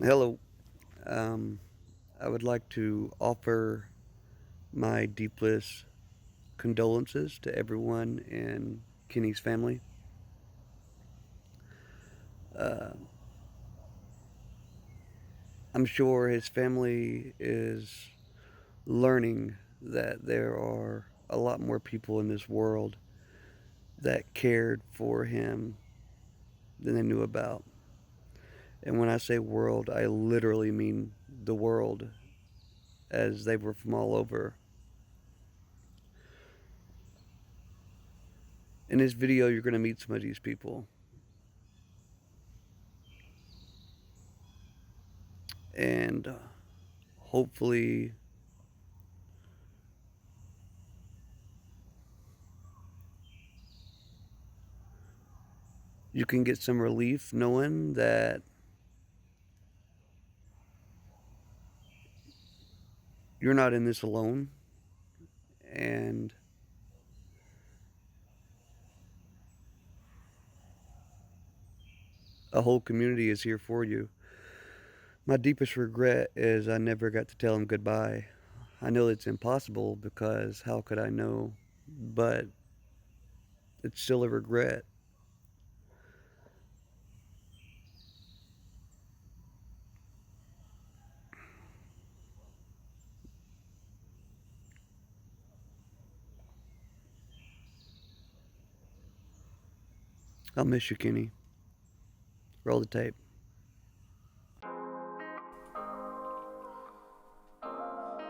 Hello. Um, I would like to offer my deepest condolences to everyone in Kenny's family. Uh, I'm sure his family is learning that there are a lot more people in this world that cared for him than they knew about. And when I say world, I literally mean the world, as they were from all over. In this video, you're going to meet some of these people. And hopefully you can get some relief knowing that you're not in this alone, and a whole community is here for you. My deepest regret is I never got to tell him goodbye. I know it's impossible because how could I know? But it's still a regret. I'll miss you, Kenny. Roll the tape.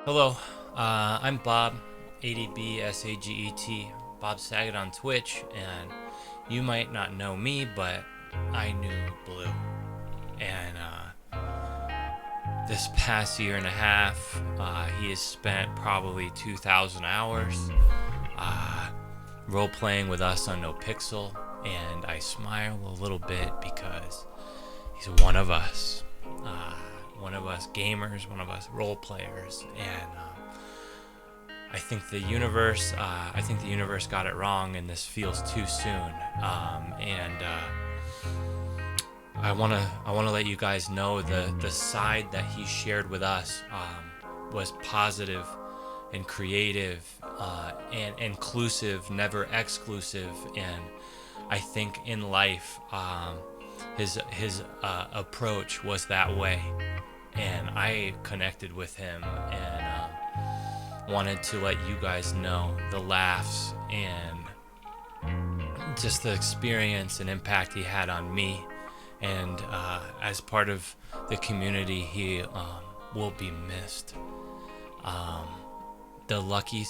Hello, I'm Bob, ADBSAGET, Bob Saget on Twitch, and you might not know me, but I knew Blue. And this past year and a half, he has spent probably 2,000 hours role playing with us on NoPixel, and I smile a little bit because he's one of us. One of us gamers, one of us role players, and I think the universe got it wrong, and this feels too soon. I wanna let you guys know the side that he shared with us was positive and creative and inclusive, never exclusive, and I think in life his approach was that way. And I connected with him and wanted to let you guys know the laughs and just the experience and impact he had on me. And as part of the community, he will be missed. The lucky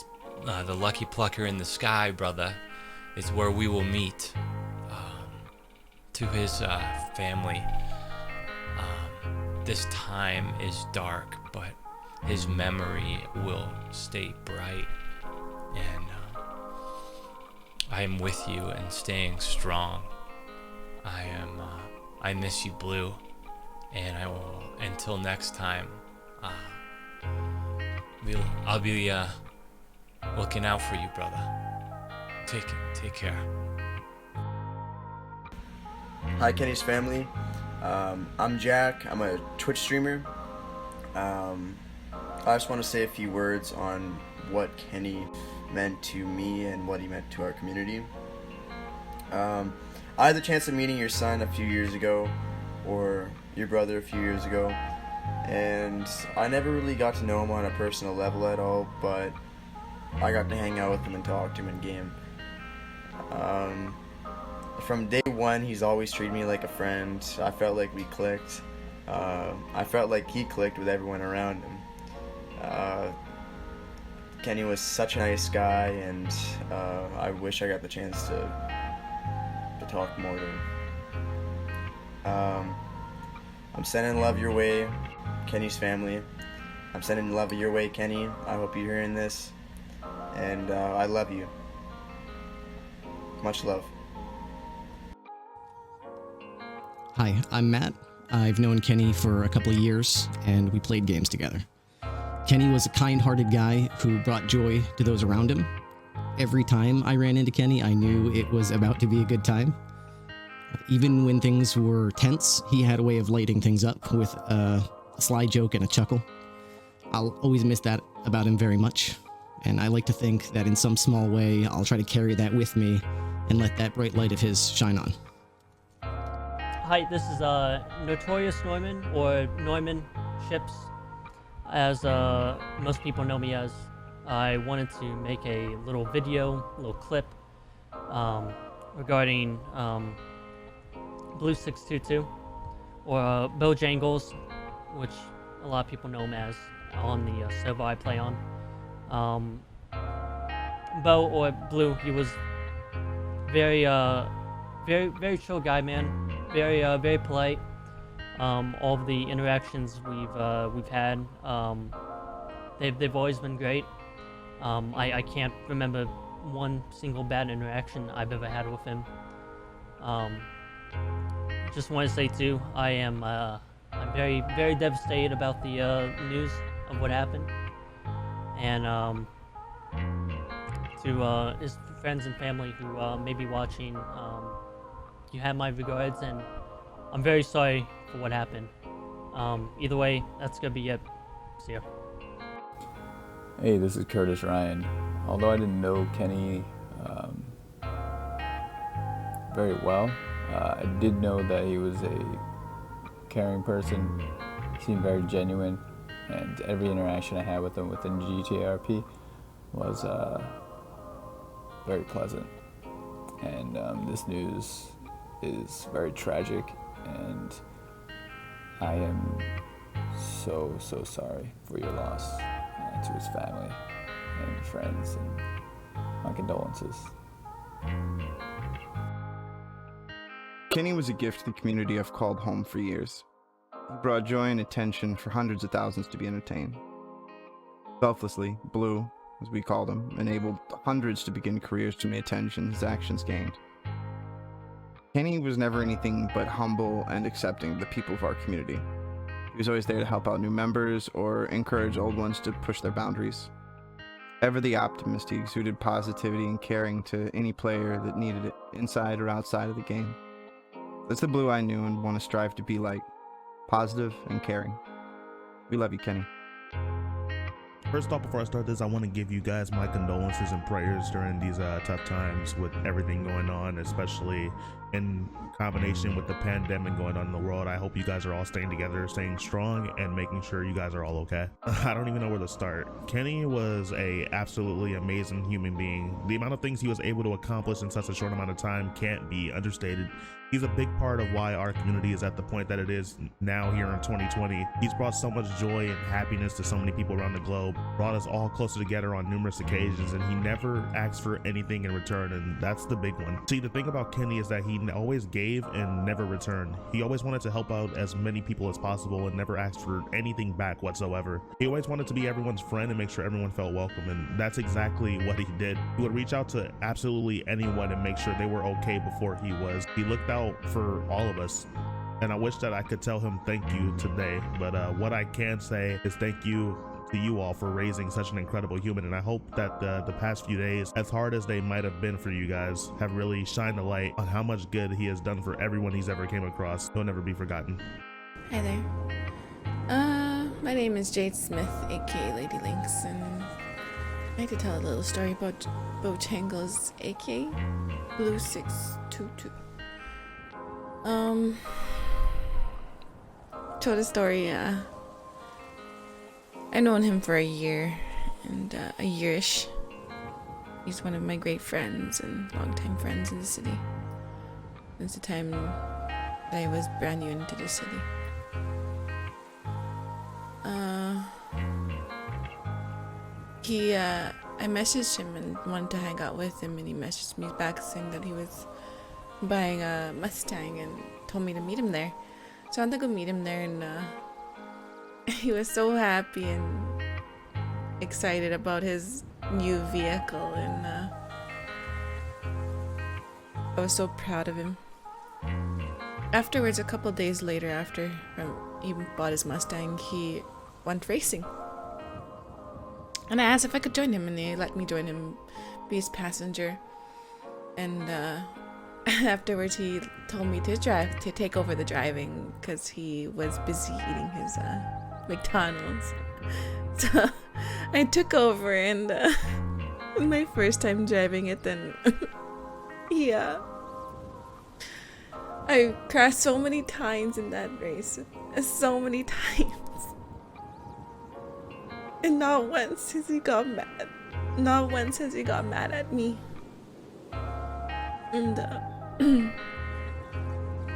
plucker in the sky, brother, is where we will meet. To his family. This time is dark, but his memory will stay bright, and I am with you and staying strong. I miss you, Blue, and I will, until next time, I'll be looking out for you, brother. Take care. Hi, Kenny's family. I'm Jack. I'm a Twitch streamer. I just want to say a few words on what Kenny meant to me and what he meant to our community. I had the chance of meeting your son a few years ago, or your brother a few years ago, and I never really got to know him on a personal level at all, but I got to hang out with him and talk to him in game. From day one, he's always treated me like a friend. I felt like we clicked. I felt like he clicked with everyone around him. Kenny was such a nice guy, and I wish I got the chance to talk more to him. I'm sending love your way, Kenny's family. I'm sending love your way, Kenny. I hope you're hearing this, and I love you. Much love. Hi, I'm Matt. I've known Kenny for a couple of years, and we played games together. Kenny was a kind-hearted guy who brought joy to those around him. Every time I ran into Kenny, I knew it was about to be a good time. Even when things were tense, he had a way of lighting things up with a sly joke and a chuckle. I'll always miss that about him very much, and I like to think that in some small way I'll try to carry that with me and let that bright light of his shine on. Hi, this is Notorious Norman, or Norman Ships, as most people know me as. I wanted to make a little video, a little clip, regarding Blue622, or Bojangles, which a lot of people know him as on the server I play on. Bo, or Blue, he was very chill guy, man. Very polite. All of the interactions we've had, they've always been great. I can't remember one single bad interaction I've ever had with him. Just want to say too, I'm very devastated about the news of what happened, and to his friends and family who may be watching, you have my regards, and I'm very sorry for what happened. Either way, that's gonna be it. See ya. Hey, this is Curtis Ryan. Although I didn't know Kenny very well, I did know that he was a caring person. He seemed very genuine, and every interaction I had with him within GTRP was very pleasant. And this news is very tragic, and I am so sorry for your loss, and to his family and friends, and my condolences. Kenny was a gift to the community I've called home for years. He brought joy and attention for hundreds of thousands to be entertained. Selflessly, Blue, as we called him, enabled hundreds to begin careers from the attention his actions gained. Kenny was never anything but humble and accepting of the people of our community. He was always there to help out new members or encourage old ones to push their boundaries. Ever the optimist, he exuded positivity and caring to any player that needed it, inside or outside of the game. That's the Blue I knew and want to strive to be like, positive and caring. We love you, Kenny. First off, before I start this, I want to give you guys my condolences and prayers during these tough times with everything going on, especially in combination with the pandemic going on in the world. I hope you guys are all staying together, staying strong, and making sure you guys are all okay. I don't even know where to start. Kenny was a absolutely amazing human being. The amount of things he was able to accomplish in such a short amount of time can't be understated. He's a big part of why our community is at the point that it is now here in 2020. He's brought so much joy and happiness to so many people around the globe, brought us all closer together on numerous occasions, and he never asked for anything in return, and that's the big one. See, the thing about Kenny is that he always gave and never returned. He always wanted to help out as many people as possible and never asked for anything back whatsoever. He always wanted to be everyone's friend and make sure everyone felt welcome, and that's exactly what he did. He would reach out to absolutely anyone and make sure they were okay before he was. He looked out for all of us, and I wish that I could tell him thank you today, but what I can say is thank you to you all for raising such an incredible human, and I hope that the past few days, as hard as they might have been for you guys, have really shined a light on how much good he has done for everyone he's ever came across. He'll never be forgotten. Hi there. My name is Jade Smith, aka Lady Lynx, and I like to tell a little story about Bojangles, aka Blue622. Told a story, I've known him for a year, and a yearish. He's one of my great friends and longtime friends in the city. Since the time that I was brand new into the city. I messaged him and wanted to hang out with him, and he messaged me back saying that he was buying a Mustang and told me to meet him there. So I went to go meet him there, and he was so happy and excited about his new vehicle, and I was so proud of him. Afterwards, a couple days later, after he bought his Mustang, he went racing. And I asked if I could join him, and he let me join him, be his passenger. And afterwards, he told me to take over the driving because he was busy eating his McDonald's. So I took over, and my first time driving it, then yeah, I crashed so many times in that race, so many times, and not once has he got mad. Not once has he got mad at me. And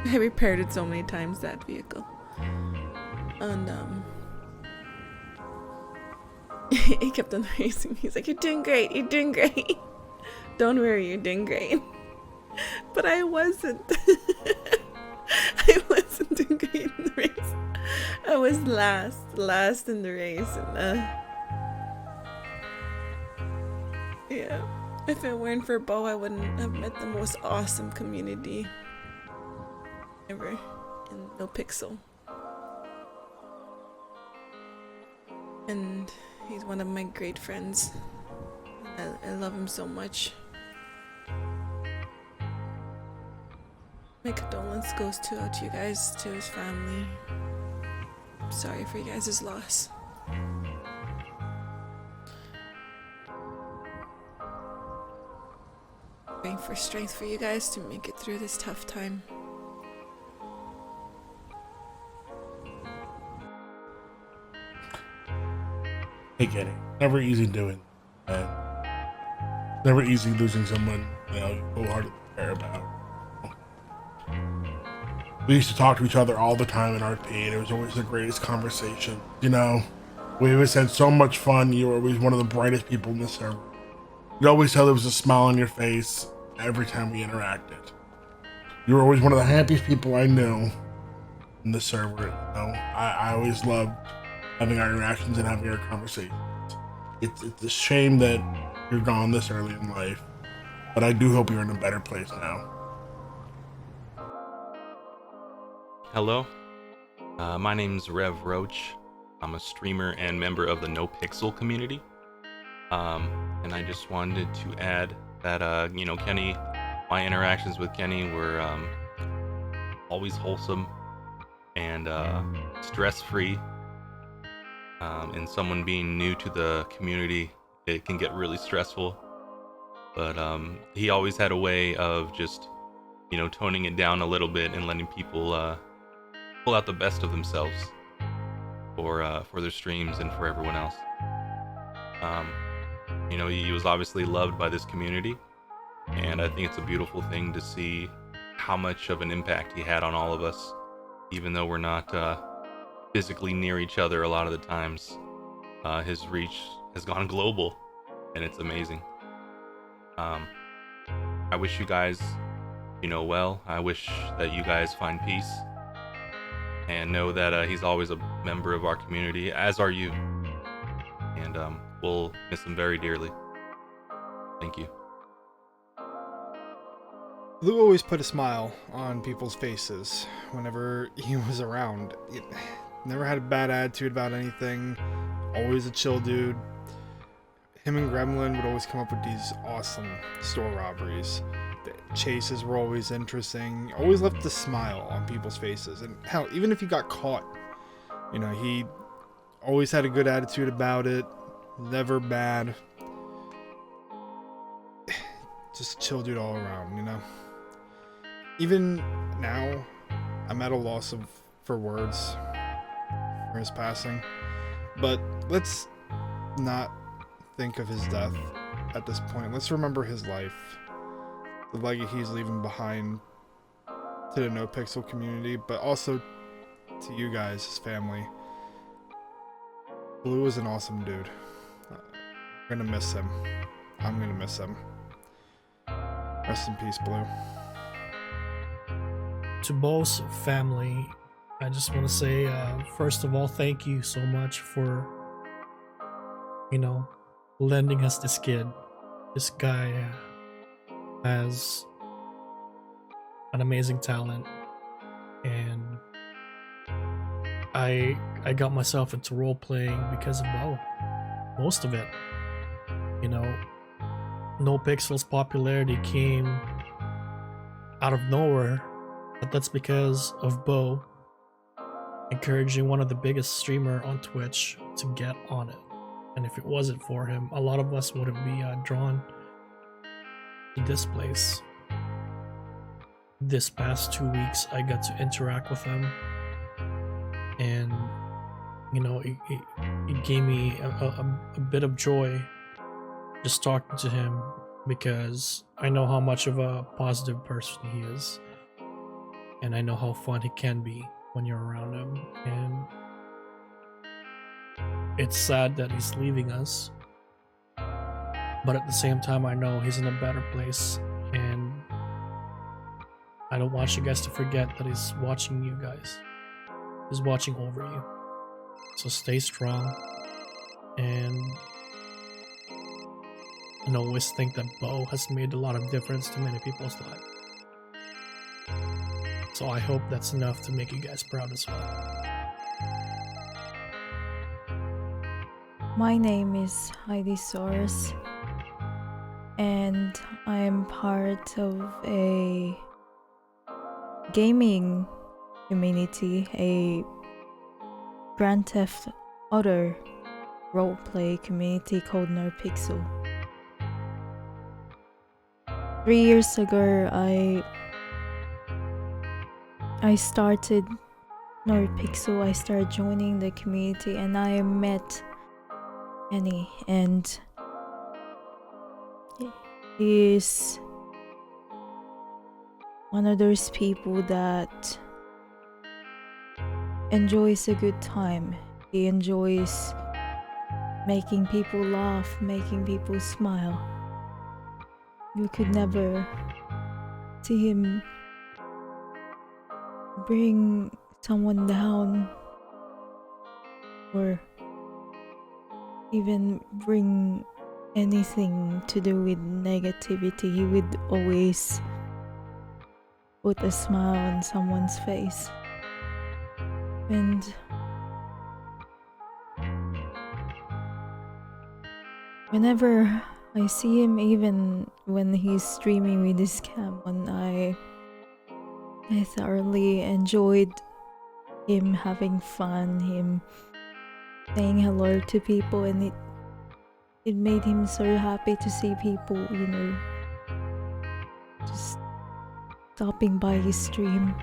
I repaired it so many times, that vehicle. And he kept on racing me. He's like, "You're doing great, you're doing great. Don't worry, you're doing great." But I wasn't. I wasn't doing great in the race. I was last in the race, and yeah. If it weren't for Bo, I wouldn't have met the most awesome community ever in NoPixel. And he's one of my great friends. I love him so much. My condolence goes out to you guys, to his family. I'm sorry for you guys' loss. Praying for strength for you guys to make it through this tough time. Hey, Kenny. Never easy doing that. Never easy losing someone, you know, you wholeheartedly care about. We used to talk to each other all the time in RP, and it was always the greatest conversation. You know, we always had so much fun. You were always one of the brightest people in the server. You'd always tell there was a smile on your face every time we interacted. You were always one of the happiest people I knew in the server. You know, I always loved having our interactions and having our conversations. It's a shame that you're gone this early in life, but I do hope you're in a better place now. Hello, my name's Rev Roach. I'm a streamer and member of the NoPixel community. And I just wanted to add that, you know, Kenny, my interactions with Kenny were always wholesome and stress-free. And someone being new to the community, it can get really stressful. But he always had a way of just, you know, toning it down a little bit and letting people pull out the best of themselves for their streams and for everyone else. You know, he was obviously loved by this community, and I think it's a beautiful thing to see how much of an impact he had on all of us, even though we're not physically near each other a lot of the times. His reach has gone global, and it's amazing. I wish you guys, you know, well. I wish that you guys find peace, and know that he's always a member of our community, as are you. And we'll miss him very dearly. Thank you. Blue always put a smile on people's faces whenever he was around. He never had a bad attitude about anything. Always a chill dude. Him and Gremlin would always come up with these awesome store robberies. The chases were always interesting. Always left a smile on people's faces. And hell, even if he got caught, you know, he always had a good attitude about it. Never bad. Just chill dude all around, you know. Even now, I'm at a loss for words for his passing. But let's not think of his death at this point. Let's remember his life. The legacy he's leaving behind to the NoPixel community, but also to you guys, his family. Blue is an awesome dude. We're gonna miss him. I'm gonna miss him. Rest in peace, Blue. To Bo's family, I just want to say, first of all, thank you so much for, you know, lending us this kid. This guy has an amazing talent, and I got myself into role playing because of Bo. Most of it, you know. NoPixel's popularity came out of nowhere, but that's because of Bo encouraging one of the biggest streamer on Twitch to get on it. And if it wasn't for him, a lot of us wouldn't be drawn to this place. This past 2 weeks, I got to interact with him, and you know, it gave me a bit of joy just talking to him, because I know how much of a positive person he is, and I know how fun he can be when you're around him. And it's sad that he's leaving us, but at the same time I know he's in a better place, and I don't want you guys to forget that he's watching you guys. He's watching over you. So stay strong, and always think that Bo has made a lot of difference to many people's lives. So I hope that's enough to make you guys proud as well. My name is Heidi Soros, and I'm part of a gaming community, a Grand Theft Auto roleplay community called NoPixel. 3 years ago, I started NoPixel. I started joining the community, and I met Kenny, and he is one of those people that enjoys a good time. He enjoys making people laugh, making people smile. You could never see him bring someone down or even bring anything to do with negativity. He would always put a smile on someone's face. And whenever I see him, even when he's streaming with his cam on, I thoroughly enjoyed him having fun, him saying hello to people, and it made him so happy to see people, you know, just stopping by his stream.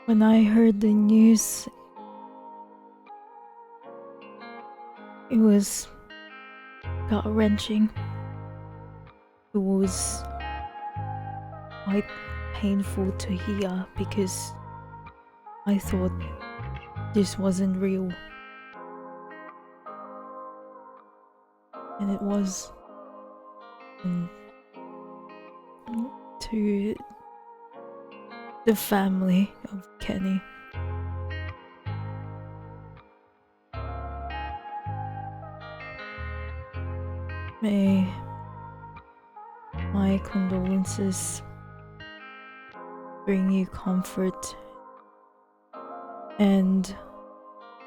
When I heard the news, it was gut-wrenching. It was quite painful to hear, because I thought this wasn't real. And it was. And to the family of Kenny, may my condolences bring you comfort, and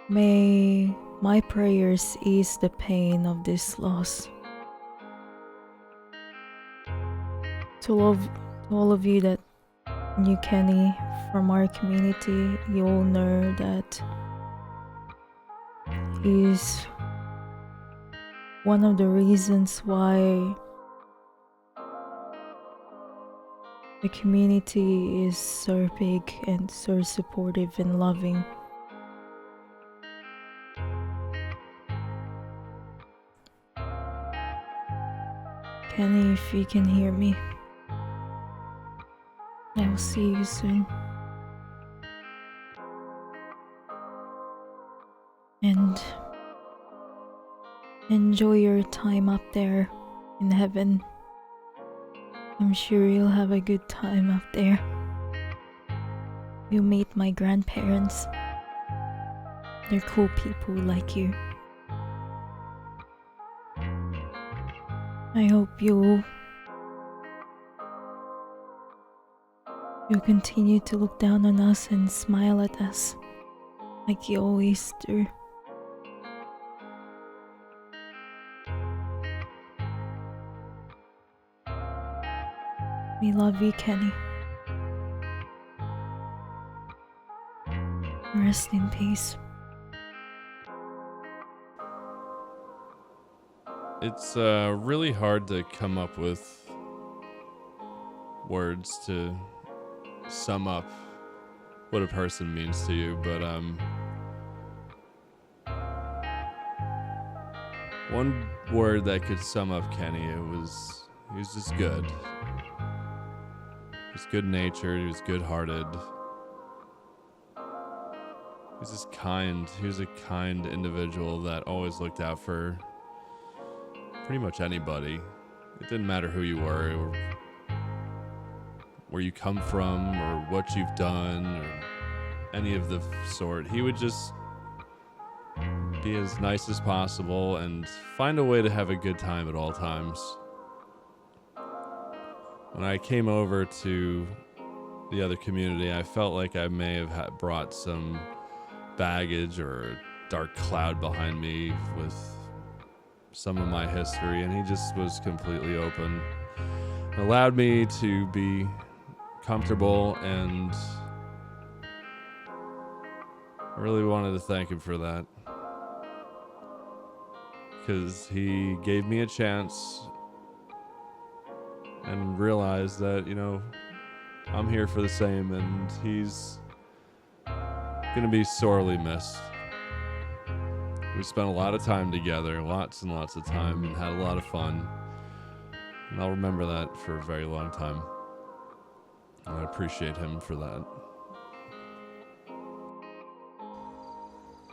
may my prayers ease the pain of this loss. To all of you that knew Kenny from our community, you all know that he's one of the reasons why the community is so big and so supportive and loving. Kenny, if you can hear me, I will see you soon. And enjoy your time up there in heaven. I'm sure you'll have a good time up there. You'll meet my grandparents. They're cool people like you. I hope you'll continue to look down on us and smile at us like you always do. We love you, Kenny. Rest in peace. It's really hard to come up with words to sum up what a person means to you, but one word that could sum up Kenny, he was just good. He was good-natured, he was good-hearted. He was just kind. He was a kind individual that always looked out for pretty much anybody. It didn't matter who you were, or where you come from, or what you've done, or any of the sort. He would just be as nice as possible and find a way to have a good time at all times. When I came over to the other community, I felt like I may have brought some baggage or a dark cloud behind me with some of my history, and he just was completely open. It allowed me to be comfortable, and I really wanted to thank him for that, because he gave me a chance and realized that, you know, I'm here for the same, and he's gonna be sorely missed. We spent a lot of time together, lots and lots of time, and had a lot of fun. And I'll remember that for a very long time. And I appreciate him for that.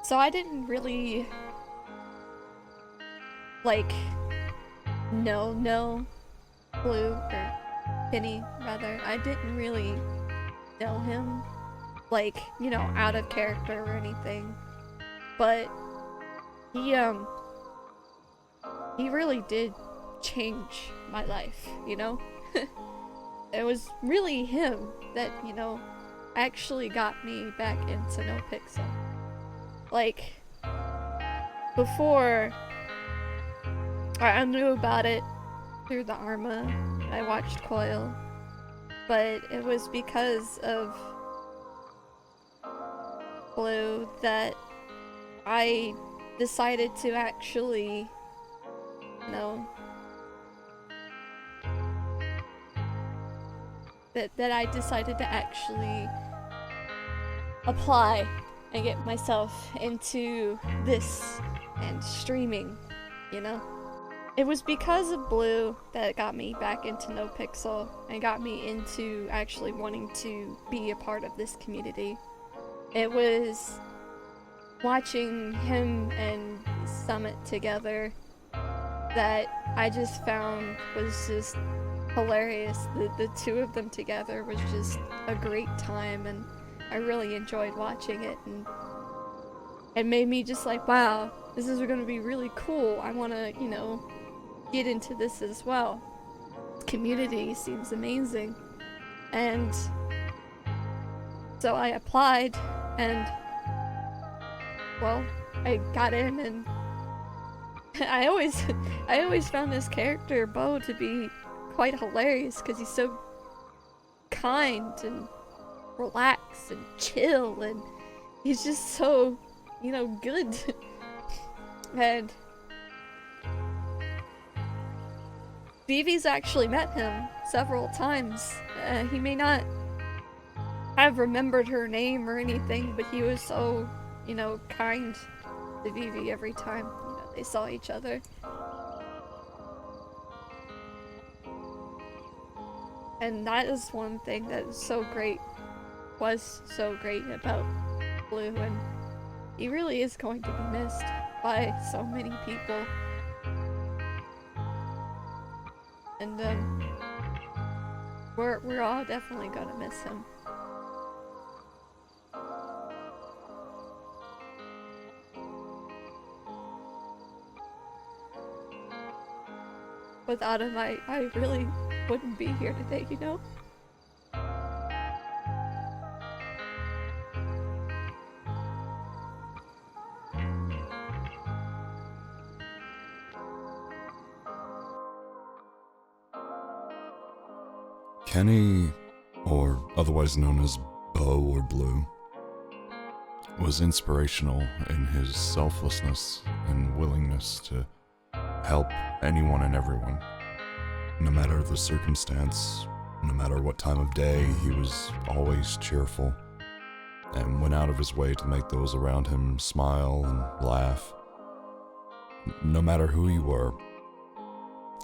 So I didn't really, like, know Blue, or Penny, rather. I didn't really know him, like, you know, out of character or anything. But he really did change my life, you know? It was really him that, you know, actually got me back into NoPixel. Like, before, I knew about it through the Arma. I watched Coil, but it was because of Blue that I decided to actually, you know, that I decided to actually apply and get myself into this and streaming, you know? It was because of Blue that got me back into NoPixel and got me into actually wanting to be a part of this community. It was watching him and Summit together that I just found was just hilarious. The two of them together was just a great time, and I really enjoyed watching it, and it made me just like, wow, this is gonna be really cool. I wanna, you know, get into this as well. Community seems amazing. And so I applied, and well, I got in, and I always found this character, Bo, to be quite hilarious, because he's so kind and relaxed and chill, and he's just so, you know, good. And Vivi's actually met him several times. He may not have remembered her name or anything, but he was so, you know, kind to Vivi every time, you know, they saw each other. And that is one thing that is so great, was so great about Blue, and he really is going to be missed by so many people. And we're all definitely gonna miss him. Without him, I really wouldn't be here today, you know? Kenny, or otherwise known as Bo or Blue, was inspirational in his selflessness and willingness to help anyone and everyone. No matter the circumstance, no matter what time of day, he was always cheerful and went out of his way to make those around him smile and laugh. No matter who you were,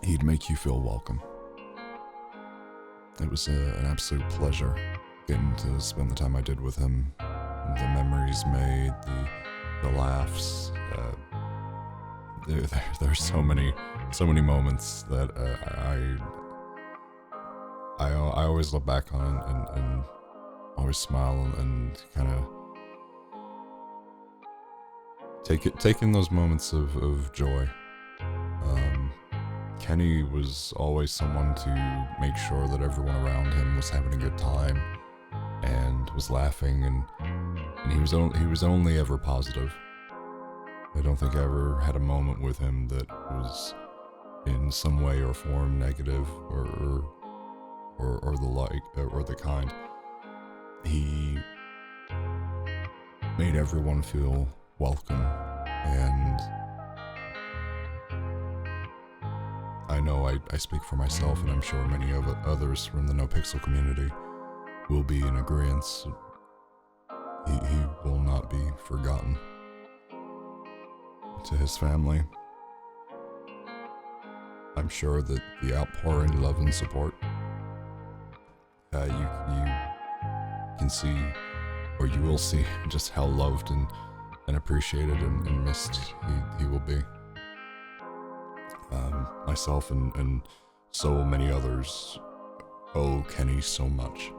he'd make you feel welcome. It was an absolute pleasure getting to spend the time I did with him. The memories made, the laughs. There's so many moments that I always look back on and always smile and kind of take in those moments of joy. Kenny was always someone to make sure that everyone around him was having a good time and was laughing, and he was only ever positive. I don't think I ever had a moment with him that was in some way or form negative or the like or the kind. He made everyone feel welcome, and I know I speak for myself, and I'm sure many of others from the NoPixel community will be in agreement. He will not be forgotten. To his family, I'm sure that the outpouring love and support, you can see, or you will see, just how loved and appreciated and missed he will be. Myself and so many others owe Kenny so much.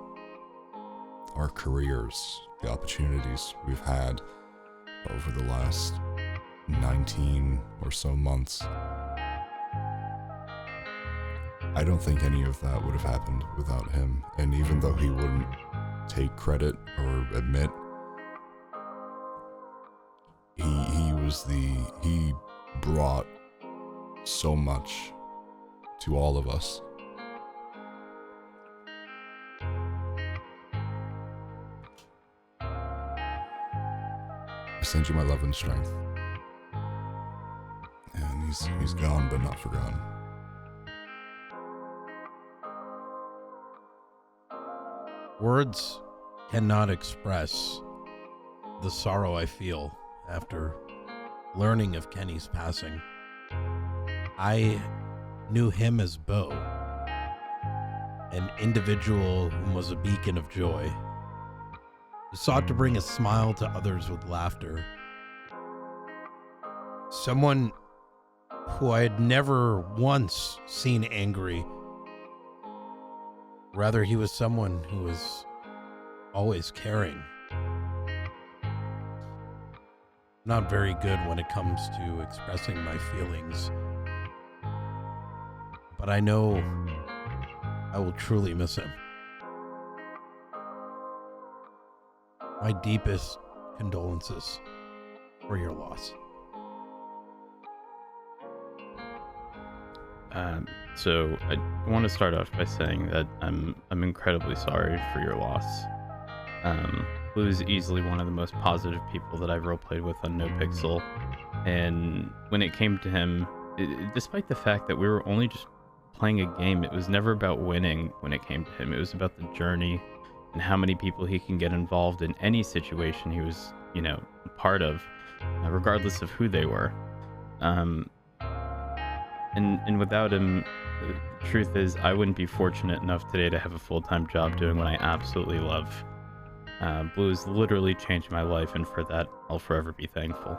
Our careers, the opportunities we've had over the last 19 or so months. I don't think any of that would have happened without him. And even though he wouldn't take credit or admit, he brought so much to all of us. I send you my love and strength. And he's gone but not forgotten. Words cannot express the sorrow I feel after learning of Kenny's passing. I knew him as Bo, an individual who was a beacon of joy, who sought to bring a smile to others with laughter. Someone who I had never once seen angry. Rather, he was someone who was always caring. Not very good when it comes to expressing my feelings, but I know I will truly miss him. My deepest condolences for your loss. So I want to start off by saying that I'm incredibly sorry for your loss. Blue is easily one of the most positive people that I've roleplayed with on NoPixel, and when it came to him, despite the fact that we were only just playing a game, it was never about winning when it came to him. It was about the journey and how many people he can get involved in any situation he was, a part of, regardless of who they were. And without him, the truth is, I wouldn't be fortunate enough today to have a full-time job doing what I absolutely love. Blue has literally changed my life, and for that, I'll forever be thankful.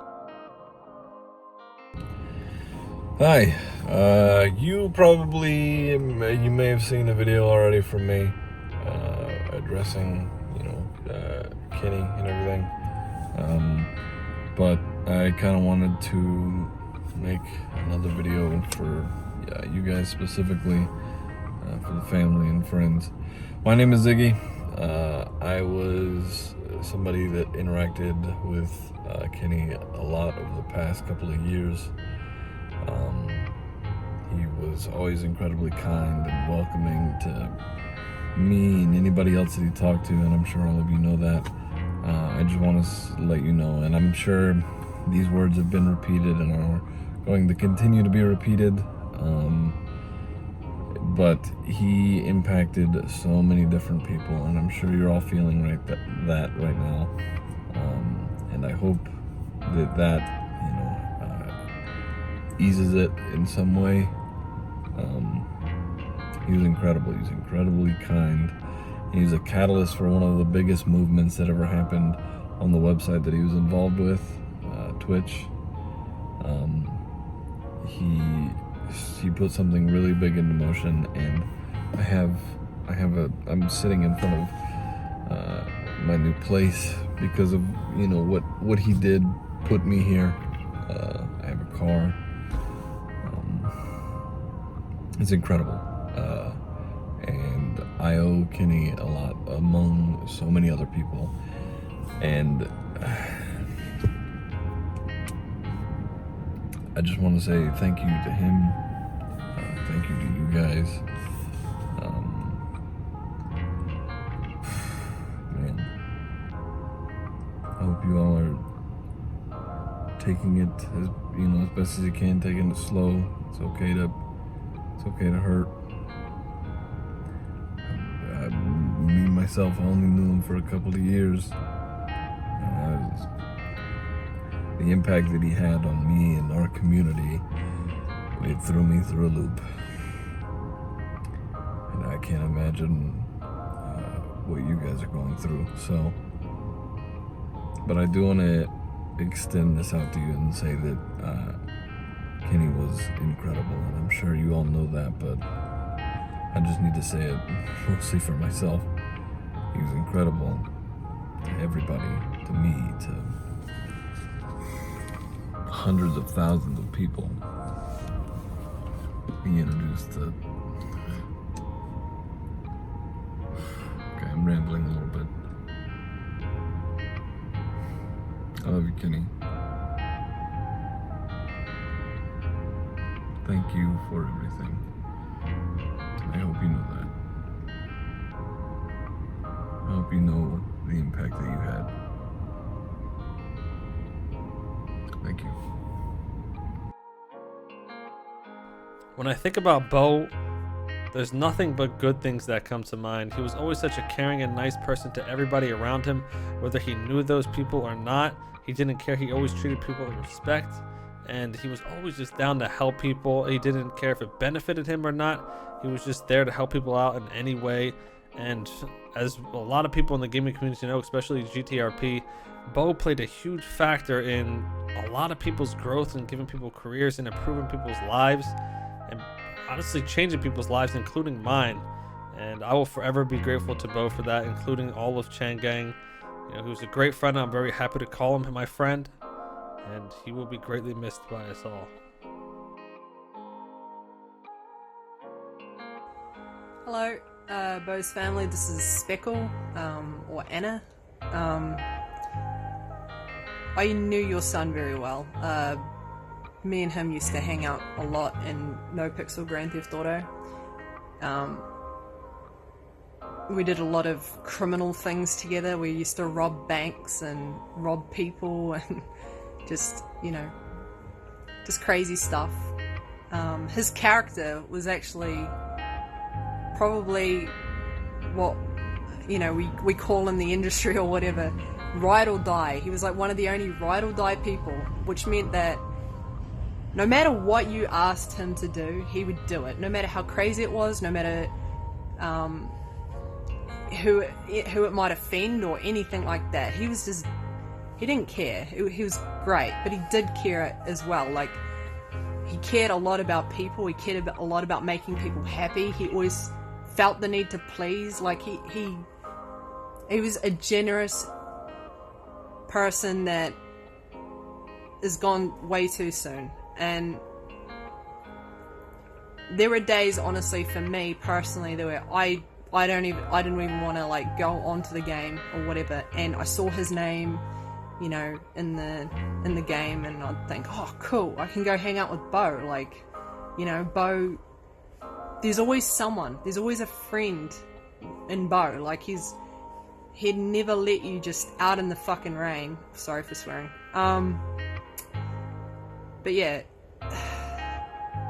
Hi. You may have seen a video already from me addressing, Kenny and everything. But I kind of wanted to make another video for you guys specifically, for the family and friends. My name is Ziggy. I was somebody that interacted with Kenny a lot over the past couple of years. He was always incredibly kind and welcoming to me and anybody else that he talked to, and I'm sure all of you know that. I just want to let you know, and I'm sure these words have been repeated and are going to continue to be repeated, but he impacted so many different people, and I'm sure you're all feeling that right now, and I hope that eases it in some way. He was incredible. He was incredibly kind. He was a catalyst for one of the biggest movements that ever happened on the website that he was involved with, Twitch. He put something really big into motion, and I'm sitting in front of my new place because of what he did put me here. I have a car. It's incredible, and I owe Kenny a lot among so many other people, and I just want to say thank you to him, thank you to you guys. Man, I hope you all are taking it as best as you can, taking it slow. It's okay to hurt. Me myself, I only knew him for a couple of years. The impact that he had on me and our community, it threw me through a loop. And I can't imagine what you guys are going through. So, but I do want to extend this out to you and say that Kenny was incredible, and I'm sure you all know that, but I just need to say it mostly for myself. He was incredible to everybody, to me, to hundreds of thousands of people. He introduced to... Okay, I'm rambling a little bit. I love you, Kenny. Thank you for everything. I hope you know that. I hope you know the impact that you had. Thank you. When I think about Bo, there's nothing but good things that come to mind. He was always such a caring and nice person to everybody around him, whether he knew those people or not. He didn't care. He always treated people with respect, and he was always just down to help people. He didn't care if it benefited him or not. He was just there to help people out in any way. And as a lot of people in the gaming community know, especially GTRP, Bo played a huge factor in a lot of people's growth and giving people careers and improving people's lives, and honestly changing people's lives, including mine. And I will forever be grateful to Bo for that, including all of Chan Gang. He was a great friend. I'm very happy to call him my friend, and he will be greatly missed by us all. Hello, Bo's family. This is Speckle, or Anna. I knew your son very well. Me and him used to hang out a lot in NoPixel Grand Theft Auto. We did a lot of criminal things together. We used to rob banks and rob people and just crazy stuff. His character was actually probably what, we call in the industry or whatever, ride or die. He was like one of the only ride or die people, which meant that no matter what you asked him to do, he would do it. No matter how crazy it was, no matter who it might offend or anything like that. He didn't care. He was great, but he did care as well. Like, he cared a lot about people. He cared a lot about making people happy. He always felt the need to please. Like, he was a generous person that is gone way too soon. And there were days, honestly, for me personally, where I didn't even want to go onto the game or whatever, and I saw his name, in the game, and I'd think, oh cool, I can go hang out with Bo. Bo, there's always someone, there's always a friend in Bo. Like, he'd never let you just out in the fucking rain. Sorry for swearing. But yeah,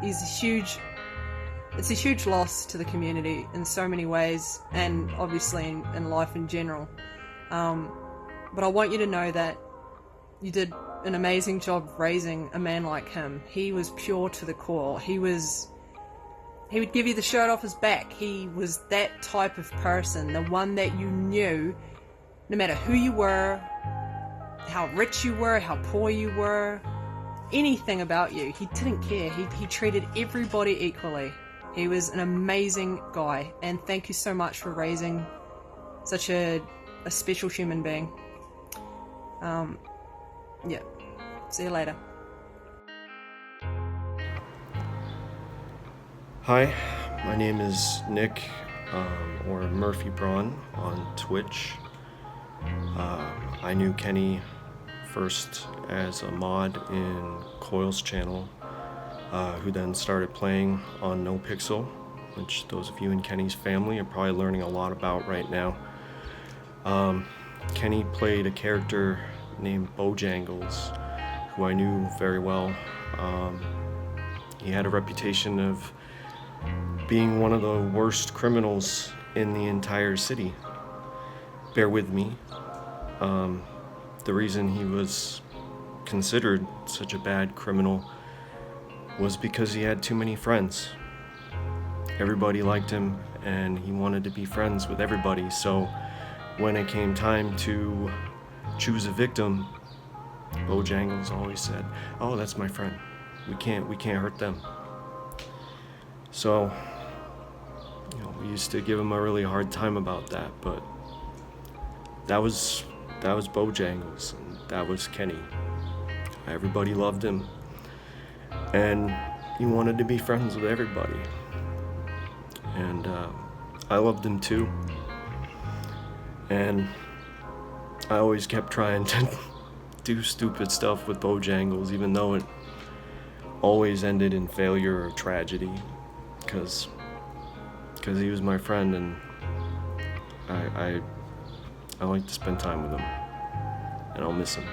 it's a huge loss to the community in so many ways, and obviously in life in general. But I want you to know that you did an amazing job raising a man like him. He was pure to the core. He would give you the shirt off his back. He was that type of person, the one that you knew, no matter who you were, how rich you were, how poor you were, anything about you, he didn't care. He treated everybody equally. He was an amazing guy, and thank you so much for raising such a special human being. Yeah. See you later. Hi, my name is Nick, or Murphy Braun on Twitch. I knew Kenny first as a mod in Coil's channel, who then started playing on NoPixel, which those of you in Kenny's family are probably learning a lot about right now. Kenny played a character named Bojangles, who I knew very well. He had a reputation of being one of the worst criminals in the entire city. Bear with me. The reason he was considered such a bad criminal was because he had too many friends. Everybody liked him, and he wanted to be friends with everybody, so when it came time to choose a victim, Bojangles always said, "Oh, that's my friend. We can't hurt them." So, we used to give him a really hard time about that, but that was Bojangles, and that was Kenny. Everybody loved him, and he wanted to be friends with everybody. And I loved him too. And I always kept trying to do stupid stuff with Bojangles, even though it always ended in failure or tragedy, because he was my friend, and I like to spend time with him, and I'll miss him.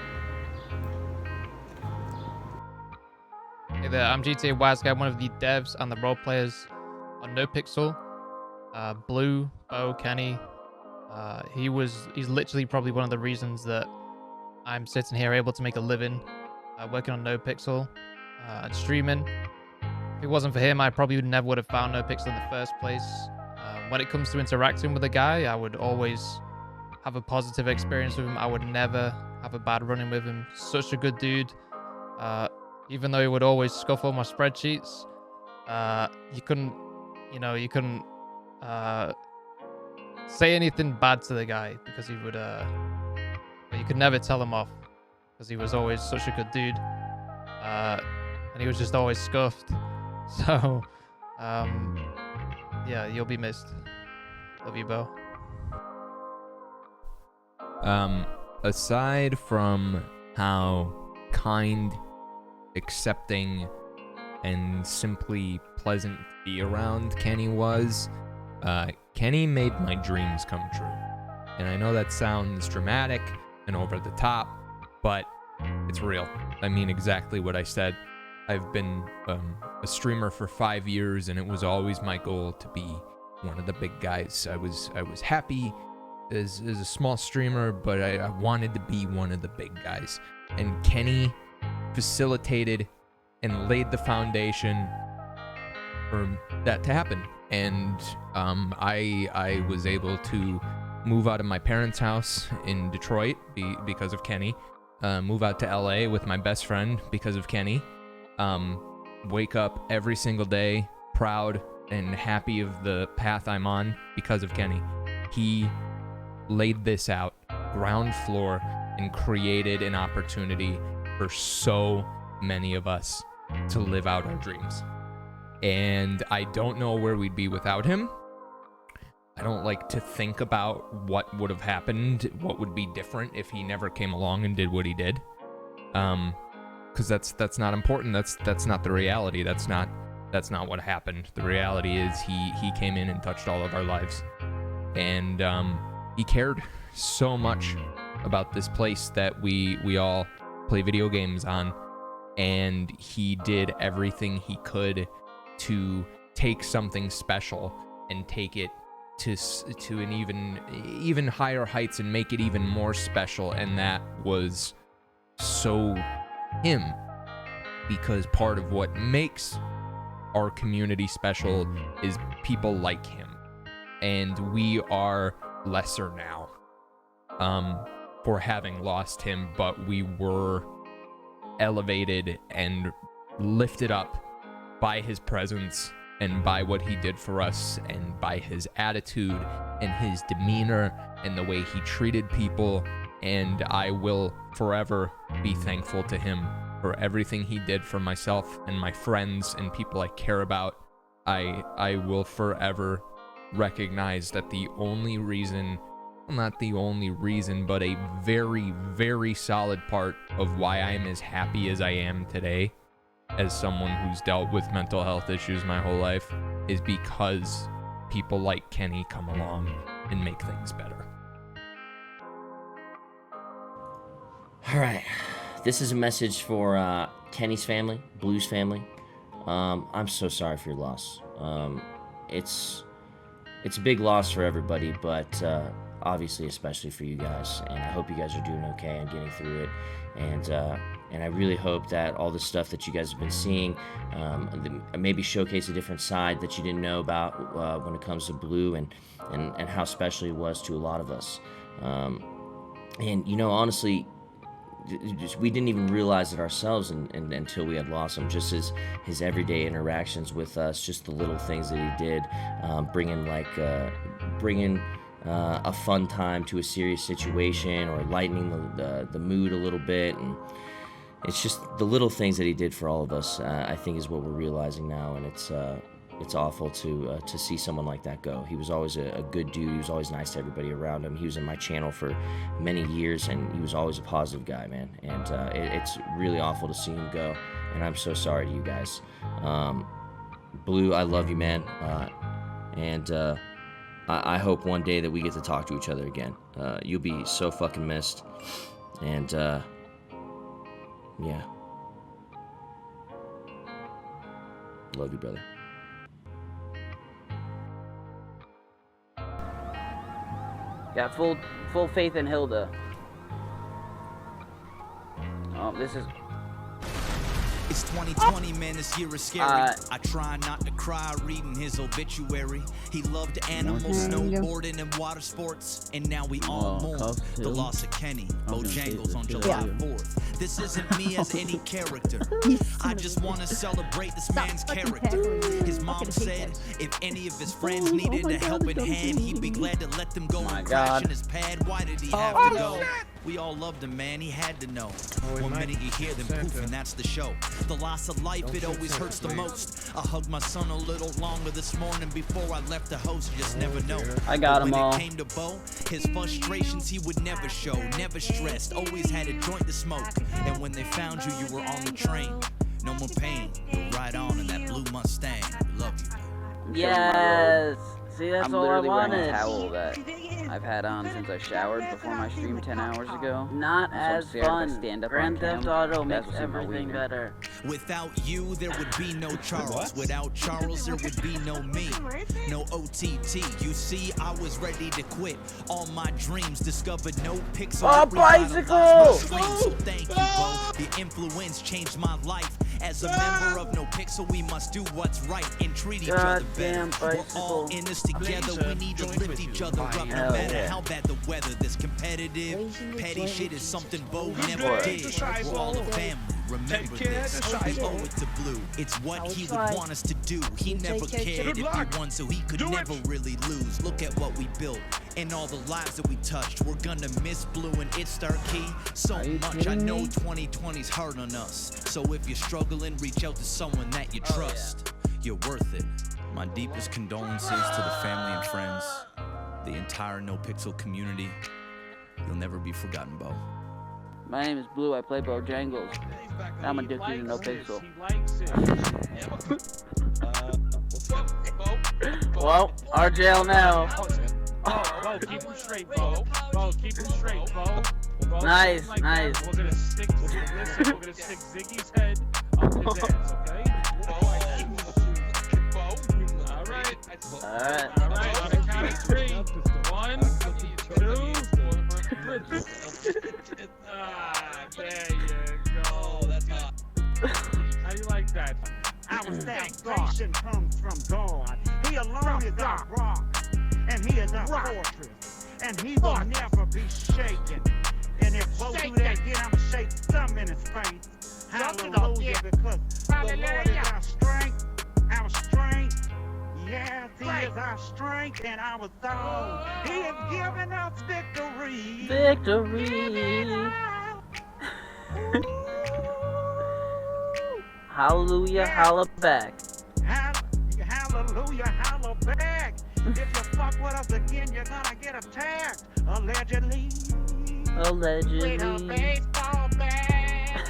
Hey there, I'm GTA Wise Guy, one of the devs and the role players on NoPixel. Blue, Bo, Kenny, he's literally probably one of the reasons that I'm sitting here able to make a living working on NoPixel and streaming. If it wasn't for him, I probably never would have found NoPixel in the first place. When it comes to interacting with a guy, I would always have a positive experience with him. I would never have a bad run-in with him. Such a good dude. Even though he would always scuffle my spreadsheets, you couldn't say anything bad to the guy, because he would, you could never tell him off, because he was always such a good dude, and he was just always scuffed. So, yeah, you'll be missed. Love you, Bo. Aside from how kind, accepting, and simply pleasant to be around Kenny was, Kenny made my dreams come true. And I know that sounds dramatic and over the top, but it's real. I mean exactly what I said. I've been a streamer for 5 years, and it was always my goal to be one of the big guys. I was happy as a small streamer, but I wanted to be one of the big guys. And Kenny facilitated and laid the foundation for that to happen. And I was able to move out of my parents' house in Detroit because of Kenny, move out to LA with my best friend because of Kenny, wake up every single day proud and happy of the path I'm on because of Kenny. He laid this out, ground floor, and created an opportunity for so many of us to live out our dreams. And I don't know where we'd be without him. I don't like to think about what would have happened, what would be different if he never came along and did what he did. Because that's not important. That's not the reality. That's not what happened. The reality is he came in and touched all of our lives. and he cared so much about this place that we all play video games on, and he did everything he could to take something special and take it to an even higher heights and make it even more special. And that was so him, because part of what makes our community special is people like him, and we are lesser now for having lost him, but we were elevated and lifted up by his presence and by what he did for us and by his attitude and his demeanor and the way he treated people. And I will forever be thankful to him for everything he did for myself and my friends and people I care about. I will forever recognize that the only reason, not the only reason, but a very, very solid part of why I'm as happy as I am today, as someone who's dealt with mental health issues my whole life, is because people like Kenny come along and make things better. All right, this is a message for Kenny's family, Blue's family. I'm so sorry for your loss. It's a big loss for everybody, but obviously especially for you guys. And I hope you guys are doing okay and getting through it. And I really hope that all the stuff that you guys have been seeing maybe showcase a different side that you didn't know about when it comes to Blue and how special he was to a lot of us. And you know, honestly, we didn't even realize it ourselves until we had lost him. Just his everyday interactions with us, just the little things that he did, bringing a fun time to a serious situation, or lightening the mood a little bit. And it's just the little things that he did for all of us, I think, is what we're realizing now. And it's awful to see someone like that go. He was always a good dude. He was always nice to everybody around him. He was in my channel for many years, and he was always a positive guy, man. And it's really awful to see him go, and I'm so sorry to you guys. Blue, I love you, man. And I hope one day that we get to talk to each other again. You'll be so fucking missed. And yeah. Love you, brother. Got full faith in Hilda. Oh, this is. It's 2020, man, this year is scary. I try not to cry reading his obituary. He loved animals, snowboarding, and water sports. And now we all mourn the loss of Kenny, Bojangles, on July 4th. This isn't me as any character. I just want to celebrate this man's character. His mom said if any of his friends needed a helping hand, he'd be glad to let them go and crash in his pad. Why did he have to go? We all loved him, man, he had to know. One minute you hear them poof, and that's the show. The loss of life, it always hurts the most. I hugged my son a little longer this morning before I left the house, you just never know. I got him all. When it came to Bo, his frustrations he would never show. Never stressed, always had a joint to smoke. And when they found you, you were on the train. No more pain, you'll ride on in that blue Mustang. We love you. Yes! See, that's all I wanted. I'm literally wearing a towel that I've had on since I showered before my stream 10 hours ago. Not as fun. Stand up Grand on Theft cam. Auto That's makes what's in my everything wiener. better. Without you, there would be no Charles. Without Charles, there would be no me. No OTT. You see, I was ready to quit. All my dreams discovered NoPixel. Oh, bicycle! So thank you, Bo. Your influence changed my life. As a member of NoPixel, we must do what's right and treat each other better. We're all in this together. We need to lift each other up, no matter how bad the weather. This competitive, petty shit is something Bo never did. We're all a family. Remember this. We owe it to Blue. It's what he would want us to do. He never cared if he won, so he could never really lose. Look at what we built and all the lives that we touched. We're gonna miss Blue and It's Star Key so much. I know 2020's hard on us. So if you're struggling, reach out to someone that you trust. You're worth it. My deepest condolences to the family and friends, the entire NoPixel community. You'll never be forgotten, Bo. My name is Blue, I play Bojangles. I'm addicted to NoPixel. Well, our jail now. Bo, keep him straight, Bo. Bo, keep him straight, Bo. Bo, Nice, like nice. That. We're gonna stick Ziggy's head up his ass, okay? Alright. Alright, on the count of 3. 1, 2, 3. There you go. That's hot. How do you like that? Our salvation comes from God. He alone is our rock, and He is our fortress, and He will never be shaken. And if Bo do that again, I'ma shake some in his face. Hallelujah, because the Lord is our strength, our strength. Yes, He is our strength and our song. He has given us victory. Victory. Hallelujah, holla back. Hallelujah, holla back. If you fuck with us again, you're gonna get attacked. Allegedly. Allegedly. With a baseball bat.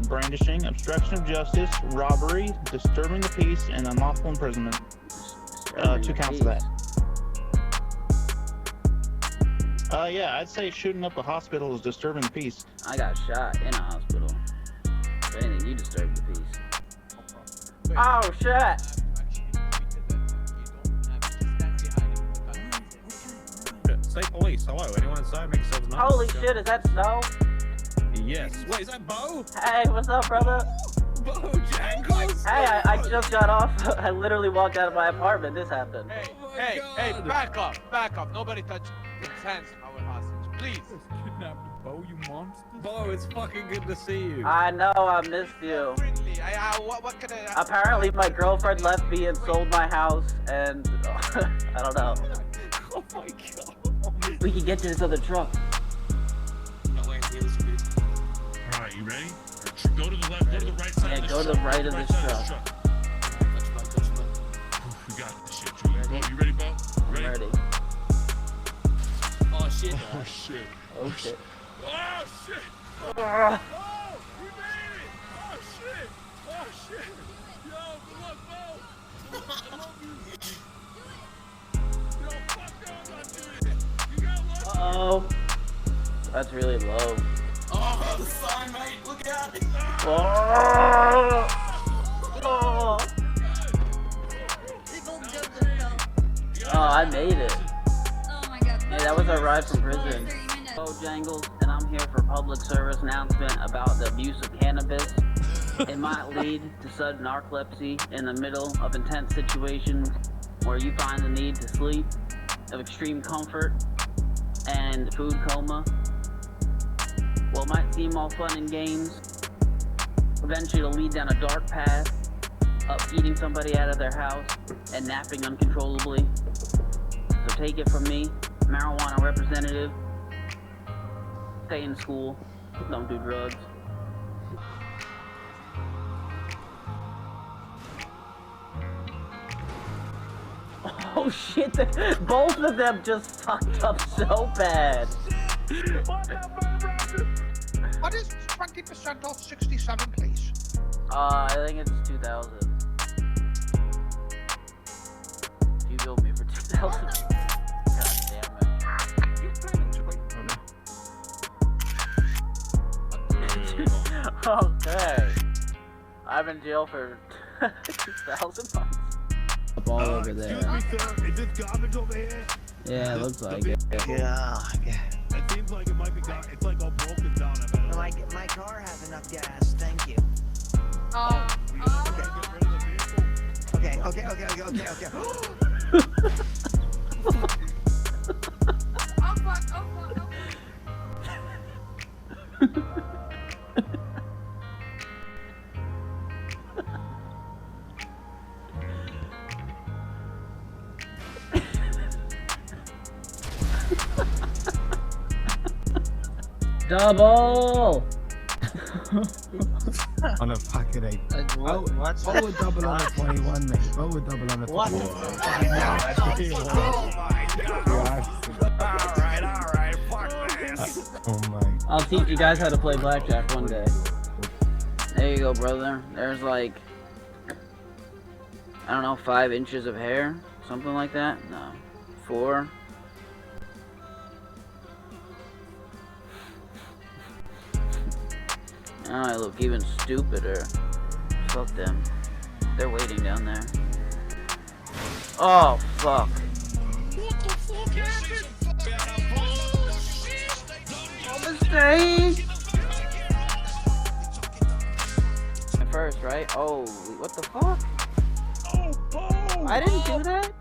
Brandishing, obstruction of justice, robbery, disturbing the peace, and unlawful imprisonment. 2 counts of that. Yeah, I'd say shooting up a hospital is disturbing the peace. I got shot in a hospital. If anything, you disturbed the peace. Oh, shit! Say police. Hello. Anyone inside? Make yourselves known. Holy shit, is that snow? Yes. Wait, is that Bo? Hey, what's up, brother? Bojangles? Hey, I just got off. I literally walked out of my apartment. This happened. Hey, back up. Nobody touch his hands on our hostage, please. Kidnapped Bo, you monster. Bo, it's fucking good to see you. I know, I missed you. What can I... Apparently, my girlfriend left me and sold my house, and I don't know. Oh my god. We can get to this other truck. Alright, you ready? Go to the left, go to the right side. Yeah, go to the right of this truck. We got this shit, Julie. Bo, you ready, Bo? Ready? Oh shit. Oh shit. Oh shit. Oh shit. Ah. Oh, we made it. Oh shit. Oh shit. Yo, good luck, Bo. I love you. Yo, fuck no, I'm not doing it. You got luck. Uh-oh. That's really low. Oh, the sign, mate. Look out. Oh. Oh. Oh, I made it. Hey, that was our ride from prison. Bojangles, and I'm here for public service announcement about the abuse of cannabis. It might lead to sudden narcolepsy in the middle of intense situations where you find the need to sleep, of extreme comfort, and food coma. Well, it might seem all fun and games. Eventually it'll lead down a dark path of eating somebody out of their house and napping uncontrollably. So take it from me, marijuana representative. Stay in school. Don't do drugs. Oh shit, both of them just fucked up so bad. What is 20% off 67, please? I think it's 2,000. You billed me for 2,000. God damn it. Okay. I'm in jail for 2,000 months. Up all over there. Excuse me, sir. Is this garbage over here? Yeah, it looks like it. Yeah. It seems like it might be it's like all broken down. My car has enough gas, thank you. Oh. Okay. Double! On a fucking 8. What's Bo would double on a 21, mate. Bo would double on a 21. What? Alright, fuck this. Oh my. I'll teach you guys how to play blackjack one day. There you go, brother. There's like, I don't know, 5 inches of hair? Something like that? No. 4. Now I look even stupider. Fuck them. They're waiting down there. Oh, fuck. Mistake! First, right? Oh, what the fuck? I didn't do that?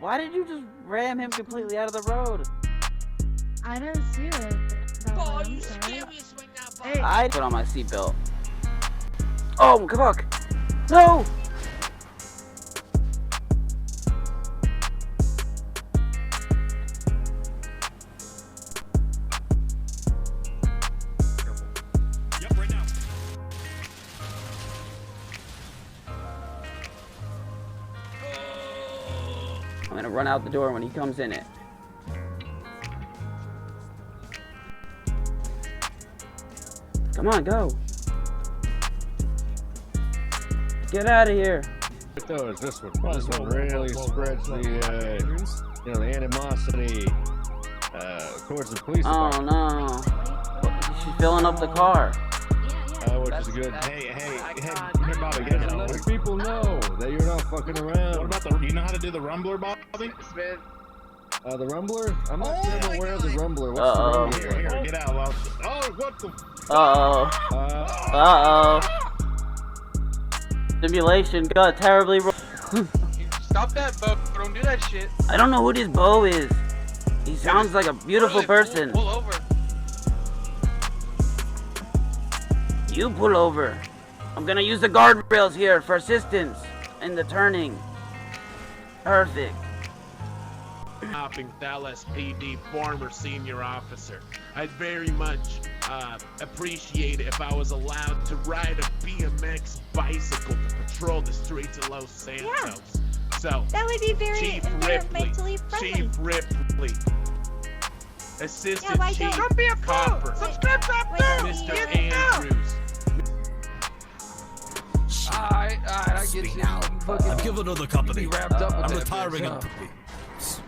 Why did you just ram him completely out of the road? I didn't see it. I'm sorry. Hey. I put on my seatbelt. Oh, fuck! No! I'm gonna run out the door when he comes in it. Come on, go. Get out of here. Though is this one. This one really spreads the, you know, the animosity towards the police department. Oh no! She's filling up the car. Which is good. Hey, Bobby, let people know that you're not fucking around. What about the? You know how to do the rumbler, Bobby? The rumbler? I'm not sure aware of the rumbler. What's Uh-oh. the rumbler? Here, get out, Welch. Oh, what the? Uh-oh. Simulation got terribly wrong. Stop that, Bo. Don't do that shit. I don't know who this Bo is. He sounds like a beautiful person. Pull over. You pull over. I'm gonna use the guardrails here for assistance in the turning. Perfect. Hopping Dallas PD former senior officer. I'd very much appreciate it if I was allowed to ride a BMX bicycle to patrol the streets of Los Santos. Yeah. So That would be very Chief environmentally friendly. Chief Ripley, Assistant why Chief don't be a fool. Copper, Subscribe to our Mr. Andrews. Alright, I get you. I've given her the company. Wrapped up with I'm that retiring bitch, up.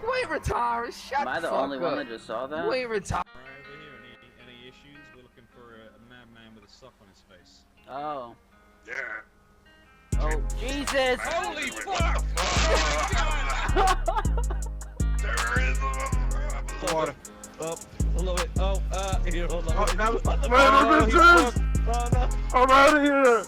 We ain't retiring. Shut Am I the fuck only one up. that just saw that? We ain't retiring. Any issues? We're looking for a madman with a suck on his face. Oh. Yeah. Oh, Jesus! Holy fuck! Water. Up. A little bit. Oh, here, hold on. Oh, now, I'm out of here.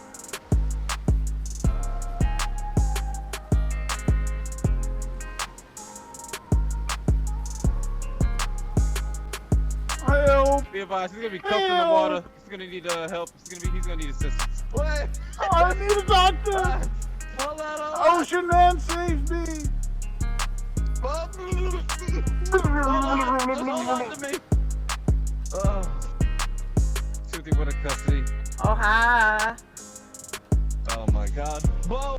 Help! Be advised, he's gonna be cuffed in the water. He's gonna need help. He's gonna need assistance. What? I need a doctor! Ocean Man, save me! Hold on to me. Susie, what a custody. Oh, hi. Oh my god. Whoa!